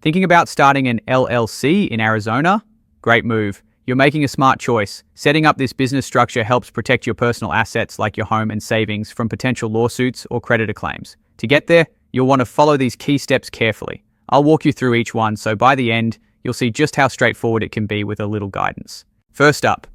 Thinking about starting an LLC in Arizona? Great move. You're making a smart choice. Setting up this business structure helps protect your personal assets like your home and savings from potential lawsuits or creditor claims. To get there, you'll want to follow these key steps carefully. I'll walk you through each one, so by the end, you'll see just how straightforward it can be with a little guidance. First up,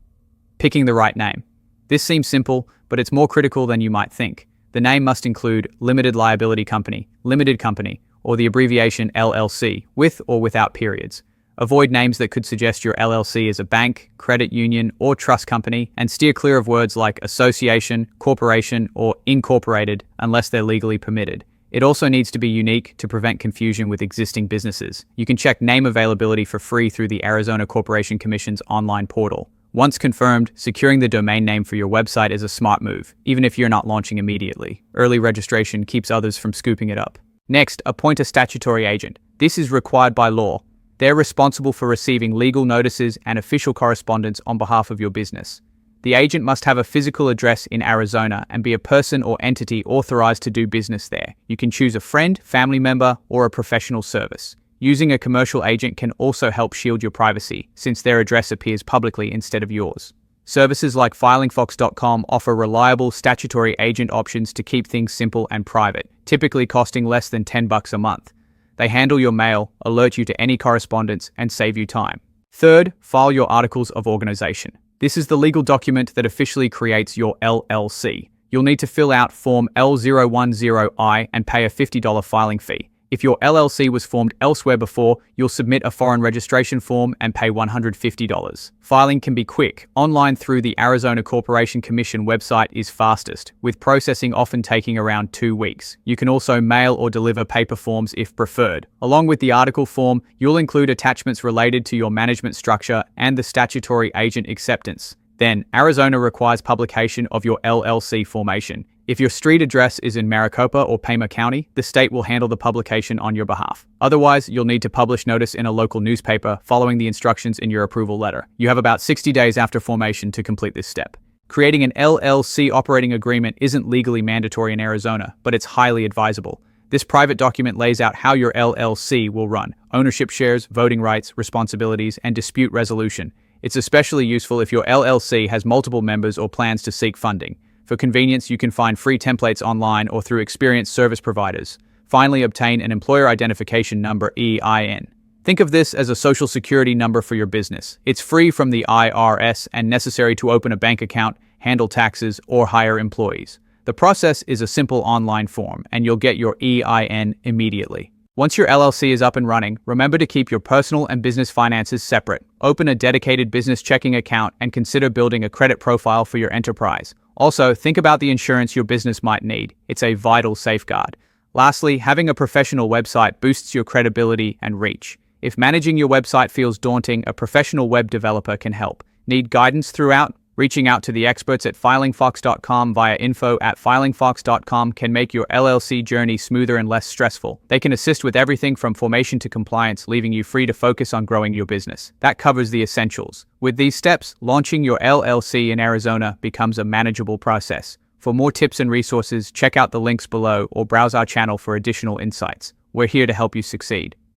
picking the right name. This seems simple, but it's more critical than you might think. The name must include limited liability company, limited company, or the abbreviation LLC, with or without periods. Avoid names that could suggest your LLC is a bank, credit union, or trust company, and steer clear of words like association, corporation, or incorporated unless they're legally permitted. It also needs to be unique to prevent confusion with existing businesses. You can check name availability for free through the Arizona Corporation Commission's online portal. Once confirmed, securing the domain name for your website is a smart move, even if you're not launching immediately. Early registration keeps others from scooping it up. Next, appoint a statutory agent. This is required by law. They're responsible for receiving legal notices and official correspondence on behalf of your business. The agent must have a physical address in Arizona and be a person or entity authorized to do business there. You can choose a friend, family member, or a professional service. Using a commercial agent can also help shield your privacy, since their address appears publicly instead of yours. Services like filingfox.com offer reliable statutory agent options to keep things simple and private, typically costing less than $10 a month. They handle your mail, alert you to any correspondence, and save you time. Third, file your articles of organization. This is the legal document that officially creates your LLC. You'll need to fill out Form L010I and pay a $50 filing fee. If your LLC was formed elsewhere before, you'll submit a foreign registration form and pay $150. Filing can be quick. Online through the Arizona Corporation Commission website is fastest, with processing often taking around 2 weeks. You can also mail or deliver paper forms if preferred. Along with the article form, you'll include attachments related to your management structure and the statutory agent acceptance. Then, Arizona requires publication of your LLC formation. If your street address is in Maricopa or Pima County, the state will handle the publication on your behalf. Otherwise, you'll need to publish notice in a local newspaper following the instructions in your approval letter. You have about 60 days after formation to complete this step. Creating an LLC operating agreement isn't legally mandatory in Arizona, but it's highly advisable. This private document lays out how your LLC will run: ownership shares, voting rights, responsibilities, and dispute resolution. It's especially useful if your LLC has multiple members or plans to seek funding. For convenience, you can find free templates online or through experienced service providers. Finally, obtain an employer identification number, EIN. Think of this as a social security number for your business. It's free from the IRS and necessary to open a bank account, handle taxes, or hire employees. The process is a simple online form, and you'll get your EIN immediately. Once your LLC is up and running, remember to keep your personal and business finances separate. Open a dedicated business checking account and consider building a credit profile for your enterprise. Also, think about the insurance your business might need. It's a vital safeguard. Lastly, having a professional website boosts your credibility and reach. If managing your website feels daunting, a professional web developer can help. Need guidance throughout? Reaching out to the experts at filingfox.com via info@filingfox.com can make your LLC journey smoother and less stressful. They can assist with everything from formation to compliance, leaving you free to focus on growing your business. That covers the essentials. With these steps, launching your LLC in Arizona becomes a manageable process. For more tips and resources, check out the links below or browse our channel for additional insights. We're here to help you succeed.